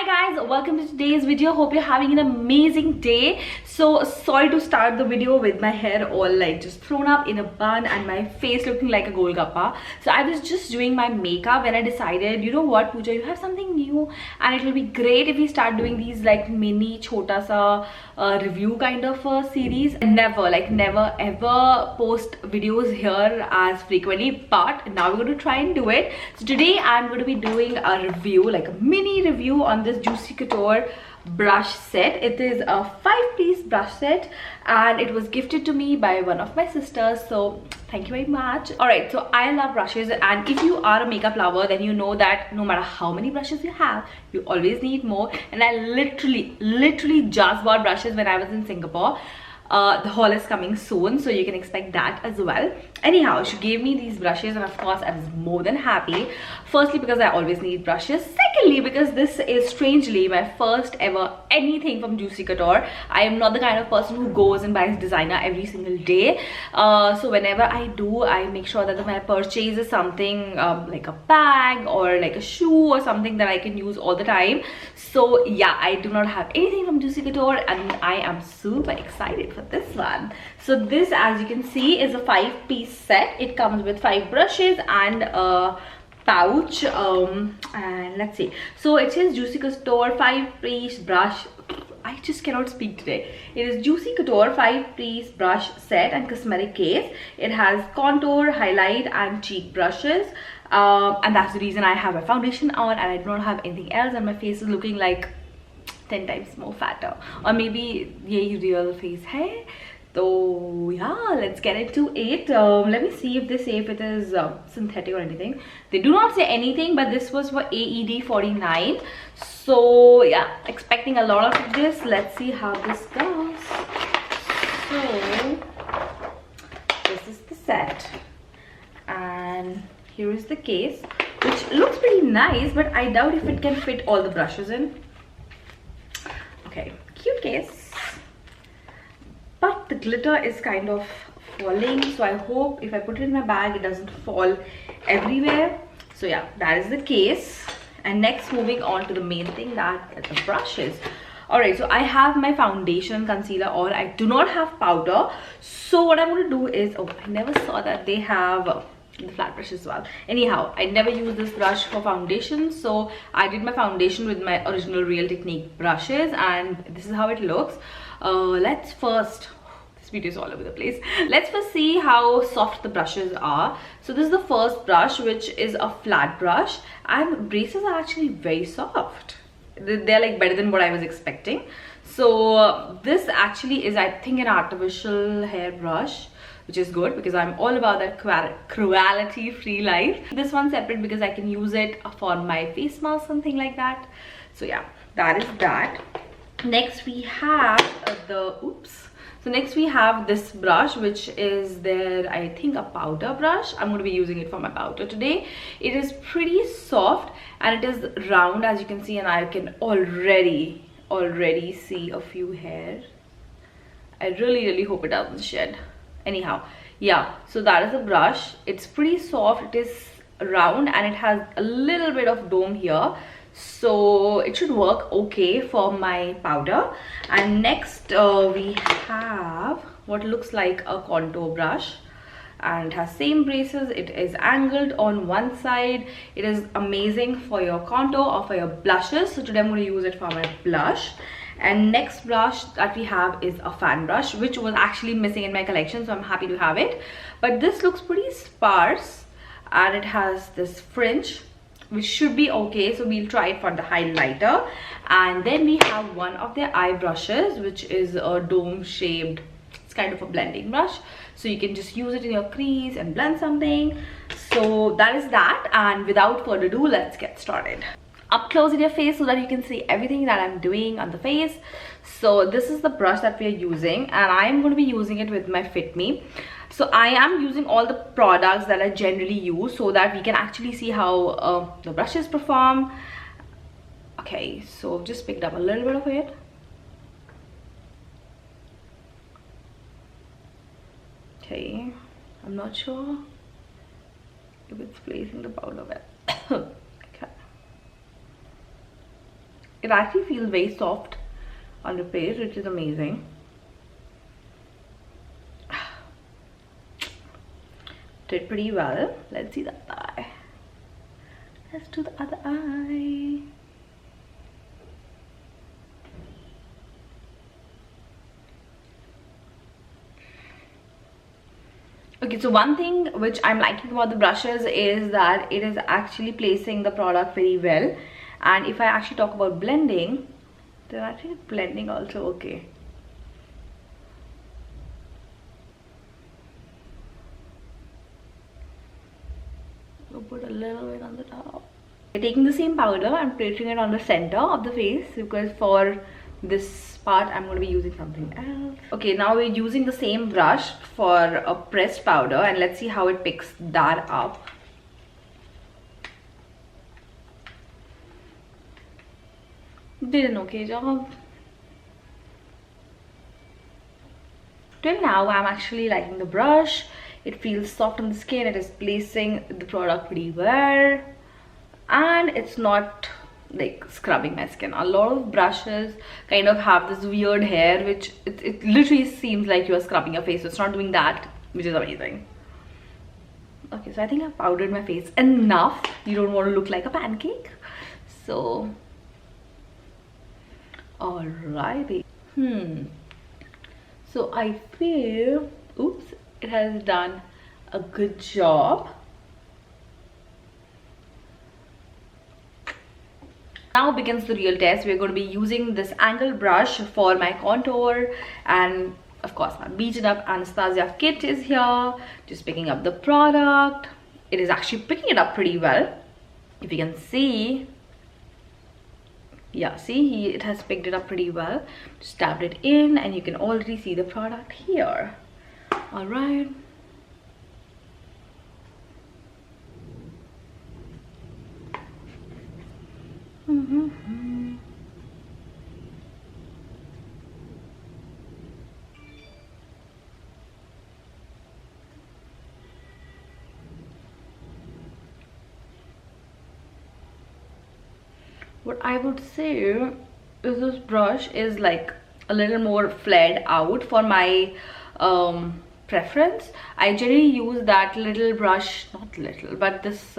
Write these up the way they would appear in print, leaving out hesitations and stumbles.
guys, welcome to today's video. Hope you're having an amazing day. So sorry to start the video with my hair all like just thrown up in a bun and my face looking like a golgappa. So I was just doing my makeup when I decided, you know what, Pooja, you have something new and it will be great if we start doing these like mini chota sa review kind of series. Never ever post videos here as frequently, but now we're going to try and do it. So today I'm going to be doing a review, like a mini review on this Juicy Couture brush set. It is a 5-piece brush set and it was gifted to me by one of my sisters, so thank you very much. Alright, so I love brushes, and if you are a makeup lover then you know that no matter how many brushes you have, you always need more. And I literally just bought brushes when I was in Singapore. The haul is coming soon, so you can expect that as well. Anyhow, she gave me these brushes and of course I was more than happy. Firstly, because I always need brushes. Secondly, because this is strangely my first ever anything from Juicy Couture. I am not the kind of person who goes and buys designer every single day. So whenever I do, I make sure that my purchase is something like a bag or like a shoe or something that I can use all the time. So yeah, I do not have anything from Juicy Couture and I am super excited for this one. So this, as you can see, is a 5-piece set. It comes with 5 brushes and a pouch, and let's see. So it says Juicy Couture 5-piece brush. I just cannot speak today. It is Juicy Couture 5-piece brush set and cosmetic case. It has contour, highlight and cheek brushes, and that's the reason I have my foundation on and I do not have anything else, and my face is looking like 10 times more fatter, or maybe yay real face hai. So yeah, let's get into it. Let me see if they say if it is synthetic or anything. They do not say anything, but this was for AED 49. So yeah, expecting a lot of this. Let's see how this goes. So this is the set and here is the case, which looks pretty nice, but I doubt if it can fit all the brushes in. Okay, cute case, but the glitter is kind of falling, so I hope if I put it in my bag it doesn't fall everywhere. So yeah, that is the case. And next, moving on to the main thing, that is the brushes. Alright, so I have my foundation, concealer, or I do not have powder. So what I'm going to do is, oh, I never saw that they have the flat brush as well. Anyhow, I never use this brush for foundation, so I did my foundation with my original Real Technique brushes, and this is how it looks. Let's first, this video is all over the place. Let's first see how soft the brushes are. So this is the first brush, which is a flat brush, and braces are actually very soft. They're like better than what I was expecting. So this actually is, I think, an artificial hair brush, which is good because I'm all about that cruelty free life. This one's separate because I can use it for my face mask, something like that. So yeah, that is that. Next we have next we have this brush, which is their, I think, a powder brush. I'm going to be using it for my powder today. It is pretty soft and it is round, as you can see, and I can already see a few hairs. I really hope it doesn't shed. Anyhow, yeah, so that is a brush. It's pretty soft, it is round, and it has a little bit of dome here, so it should work okay for my powder. And next we have what looks like a contour brush, and it has same braces. It is angled on one side. It is amazing for your contour or for your blushes, so today I'm going to use it for my blush. And next brush that we have is a fan brush, which was actually missing in my collection, so I'm happy to have it. But this looks pretty sparse and it has this fringe, which should be okay, so we'll try it for the highlighter. And then we have one of their eye brushes, which is a dome shaped, it's kind of a blending brush, so you can just use it in your crease and blend something. So that is that, and without further ado, let's get started. Up close in your face so that you can see everything that I'm doing on the face. So this is the brush that we are using, and I am going to be using it with my Fit Me. So I am using all the products that I generally use so that we can actually see how the brushes perform. Okay, so just picked up a little bit of it. Okay, I'm not sure if it's placing the powder well. Okay. it actually feels very soft on the face, which is amazing. Did pretty well. Let's see the eye. Let's do the other eye. Okay, so one thing which I'm liking about the brushes is that it is actually placing the product very well. And if I actually talk about blending, they're actually blending also okay. We'll put a little bit on the top. Taking the same powder and placing it on the center of the face, because for this part I'm going to be using something else. Okay, now we're using the same brush for a pressed powder, and let's see how it picks that up. Did an okay job. Till now I'm actually liking the brush. It feels soft on the skin. It is placing the product pretty well, and it's not like scrubbing my skin. A lot of brushes kind of have this weird hair, which it literally seems like you're scrubbing your face. So it's not doing that, which is amazing. Okay, so I think I've powdered my face enough. You don't want to look like a pancake, so alrighty. So I feel, oops, it has done a good job. Now begins the real test. We're going to be using this angled brush for my contour, and of course my beaten up Anastasia kit is here, just picking up the product. It is actually picking it up pretty well, if you can see. Yeah, see, it has picked it up pretty well. Just tapped it in and you can already see the product here. All right. What I would say is this brush is like a little more flared out for my preference. I generally use that little brush, not little, but this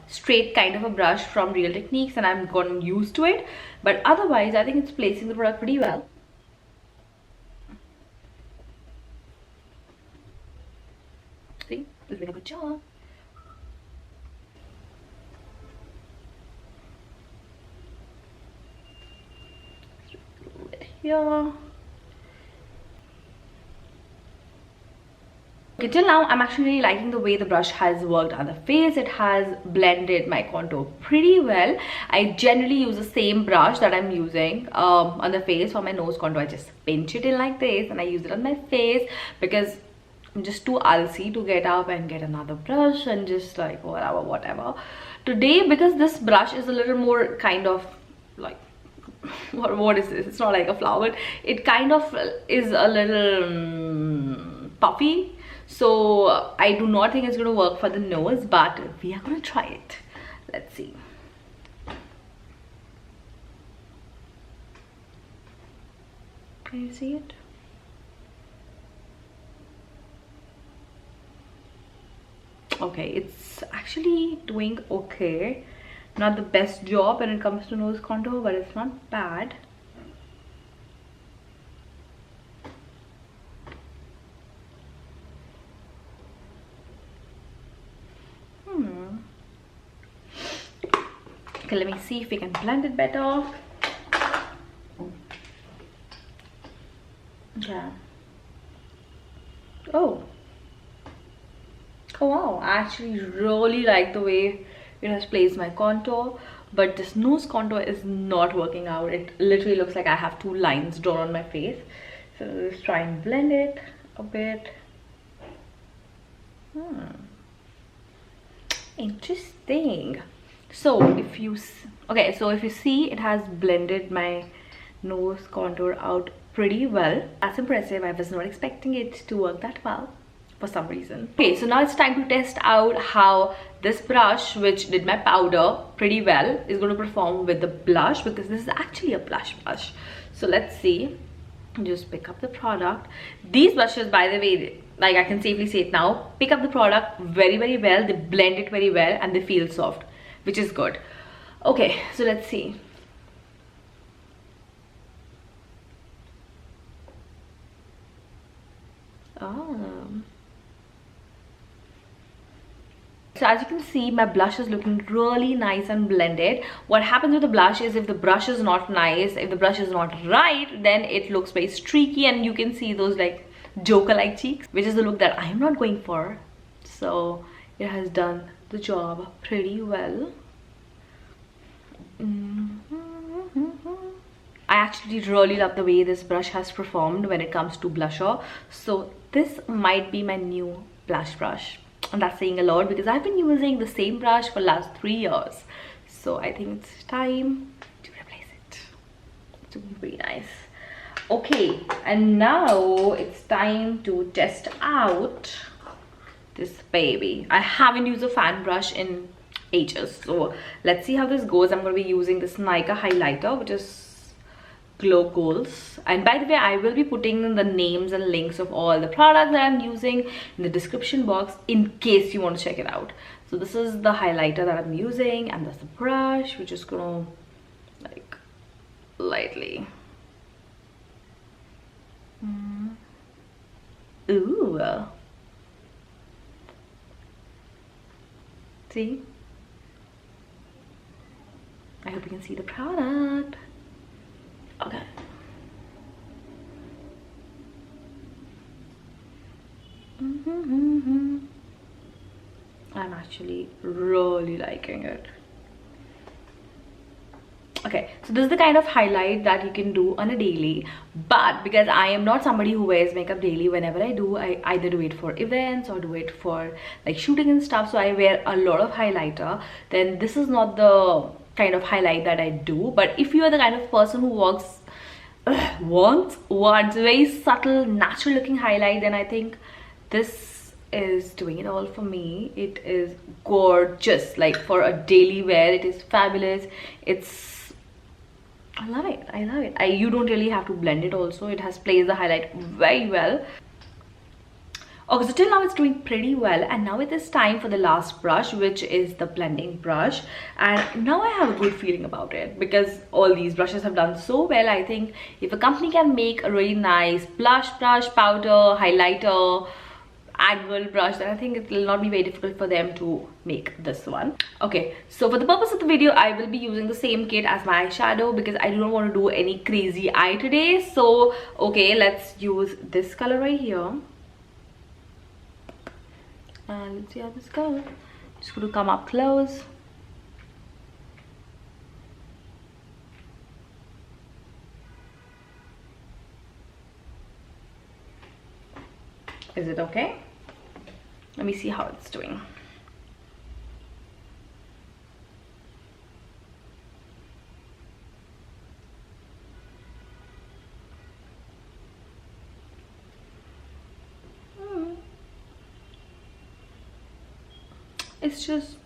straight kind of a brush from Real Techniques, and I'm gotten used to it. But otherwise, I think it's placing the product pretty well. See, it's doing a good job. Here. Okay, till now I'm actually liking the way the brush has worked on the face. It has blended my contour pretty well. I generally use the same brush that I'm using on the face for my nose contour. I just pinch it in like this and I use it on my face because I'm just too alsy to get up and get another brush and just like whatever. Today, because this brush is a little more kind of like, what is this? It's not like a flower. It kind of is a little puffy. So I do not think it's going to work for the nose, but we are going to try it. Let's see. Can you see it? Okay, it's actually doing okay. Not the best job when it comes to nose contour, but it's not bad. Okay, let me see if we can blend it better. Yeah. Oh wow, I actually really like the way it has placed my contour, but this nose contour is not working out. It literally looks like I have two lines drawn on my face. So let's try and blend it a bit. Interesting. So if you see, it has blended my nose contour out pretty well. That's impressive. I was not expecting it to work that well. for some reason. Okay, so now it's time to test out how this brush, which did my powder pretty well, is going to perform with the blush, because this is actually a blush brush. So let's see. Just pick up the product. These brushes, by the way, like I can safely say it now, pick up the product very, very well. They blend it very well and they feel soft, which is good. Okay, so let's see. So as you can see, my blush is looking really nice and blended. What happens with the blush is, if the brush is not nice, if the brush is not right, then it looks very streaky and you can see those like Joker-like cheeks, which is the look that I'm not going for. So it has done the job pretty well. I actually really love the way this brush has performed when it comes to blusher. So this might be my new blush brush. And that's saying a lot, because I've been using the same brush for the last 3 years. So I think it's time to replace it. It's looking pretty nice. Okay, and now it's time to test out this baby. I haven't used a fan brush in ages. So let's see how this goes. I'm going to be using this Nika highlighter, which is Glow Goals. And by the way, I will be putting the names and links of all the products that I'm using in the description box in case you want to check it out. So this is the highlighter that I'm using, and that's the brush. We're just gonna like lightly. Ooh. See? I hope you can see the product. Okay. I'm actually really liking it. Okay, so this is the kind of highlight that you can do on a daily, but because I am not somebody who wears makeup daily, whenever I do, I either do it for events or do it for like shooting and stuff, so I wear a lot of highlighter. Then this is not the kind of highlight that I do. But if you are the kind of person who wants very subtle, natural looking highlight, then I think this is doing it all for me. It is gorgeous, like for a daily wear. It is fabulous. I love it. I love it. You don't really have to blend it also. It has placed the highlight very well. Okay, so till now it's doing pretty well, and now it is time for the last brush, which is the blending brush. And now I have a good feeling about it, because all these brushes have done so well. I think if a company can make a really nice blush brush, powder, highlighter, angle brush, then I think it will not be very difficult for them to make this one. Okay, so for the purpose of the video, I will be using the same kit as my eyeshadow, because I do not want to do any crazy eye today. So okay, let's use this color right here. And let's see how this goes. Just going to come up close. Is it okay? Let me see how it's doing. It's just,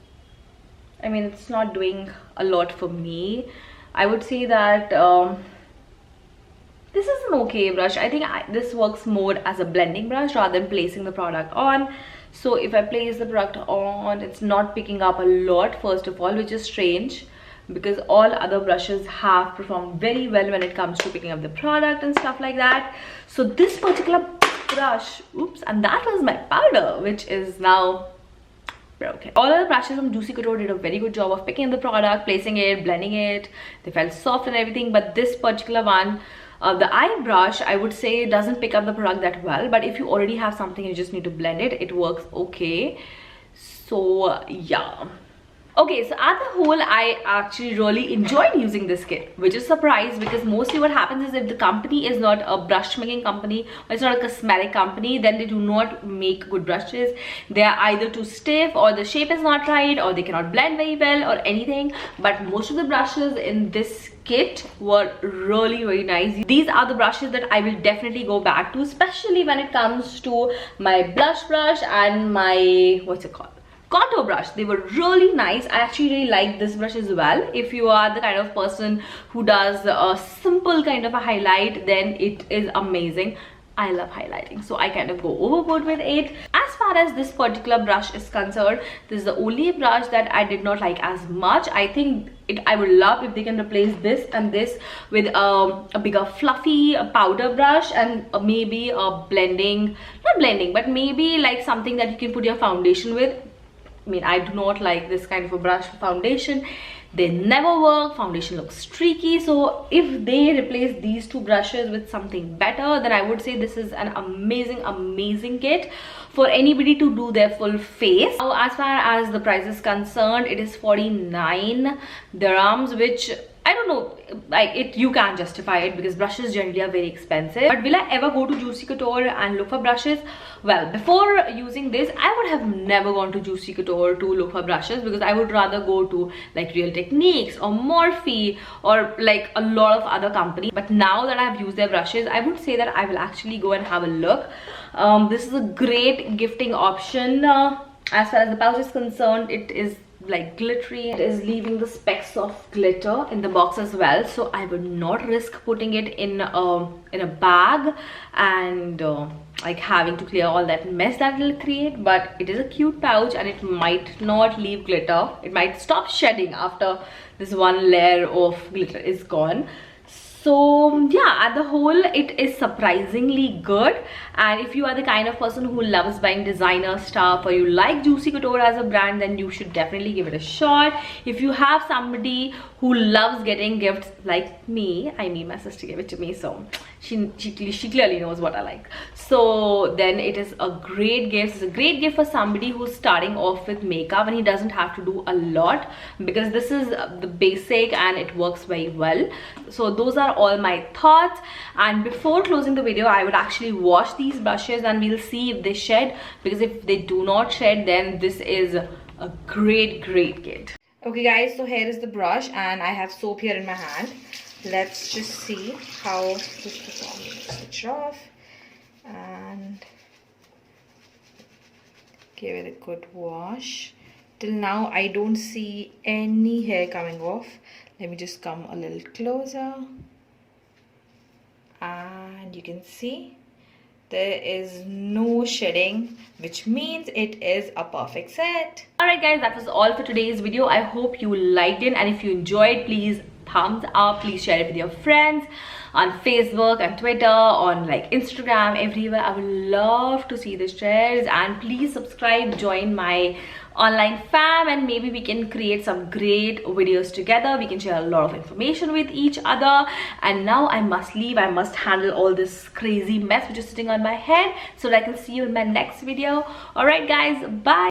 I mean, it's not doing a lot for me. I would say that this is an okay brush. I think this works more as a blending brush rather than placing the product on. So if I place the product on, it's not picking up a lot, first of all, which is strange, because all other brushes have performed very well when it comes to picking up the product and stuff like that. So this particular brush, oops, and that was my powder, which is now broken. All other brushes from Juicy Couture did a very good job of picking up the product, placing it, blending it. They felt soft and everything, but this particular one, the eye brush, I would say doesn't pick up the product that well. But if you already have something, you just need to blend it. It works okay. So yeah. Okay, so at the whole, I actually really enjoyed using this kit, which is a surprise, because mostly what happens is, if the company is not a brush making company, or it's not a cosmetic company, then they do not make good brushes. They are either too stiff, or the shape is not right, or they cannot blend very well, or anything. But most of the brushes in this kit were really nice. These are the brushes that I will definitely go back to, especially when it comes to my blush brush and my, what's it called, contour brush. They were really nice. I actually really like this brush as well. If you are the kind of person who does a simple kind of a highlight, then it is amazing. I love highlighting, so I kind of go overboard with it. As far as this particular brush is concerned, this is the only brush that I did not like as much. I think I would love if they can replace this and this with a bigger fluffy powder brush, and maybe a blending, not blending, but maybe like something that you can put your foundation with. I mean, I do not like this kind of a brush for foundation. They never work. Foundation looks streaky. So if they replace these two brushes with something better, then I would say this is an amazing kit for anybody to do their full face. Now, as far as the price is concerned, it is 49 dirhams, which I don't know, like you can't justify it because brushes generally are very expensive. But will I ever go to Juicy Couture and look for brushes? Well, before using this, I would have never gone to Juicy Couture to look for brushes, because I would rather go to like Real Techniques or Morphe or like a lot of other companies. But now that I have used their brushes, I would say that I will actually go and have a look. This is a great gifting option. As far as the pouch is concerned, it is like glittery. It is leaving the specks of glitter in the box as well, so I would not risk putting it in a bag and like having to clear all that mess that will create. But it is a cute pouch and it might not leave glitter. It might stop shedding after this one layer of glitter is gone. So yeah, at the whole, it is surprisingly good. And if you are the kind of person who loves buying designer stuff, or you like Juicy Couture as a brand, then you should definitely give it a shot. If you have somebody who loves getting gifts like me, I mean, my sister gave it to me, so she clearly knows what I like. So then it is a great gift. It's a great gift for somebody who's starting off with makeup and he doesn't have to do a lot, because this is the basic and it works very well. So those are all my thoughts. And before closing the video, I would actually wash these brushes and we'll see if they shed, because if they do not shed, then this is a great kit. Okay guys, so here is the brush and I have soap here in my hand. Let's just see how this performs. Switch it off and give it a good wash. Till now I don't see any hair coming off. Let me just come a little closer and you can see there is no shedding, which means it is a perfect set. Alright guys, that was all for today's video. I hope you liked it, and if you enjoyed, please thumbs up. Please share it with your friends on Facebook and Twitter, on like Instagram, everywhere. I would love to see the shares. And please subscribe, join my online fam, and maybe we can create some great videos together. We can share a lot of information with each other. And now I must leave. I must handle all this crazy mess which is sitting on my head, so that I can see you in my next video. Alright guys, bye.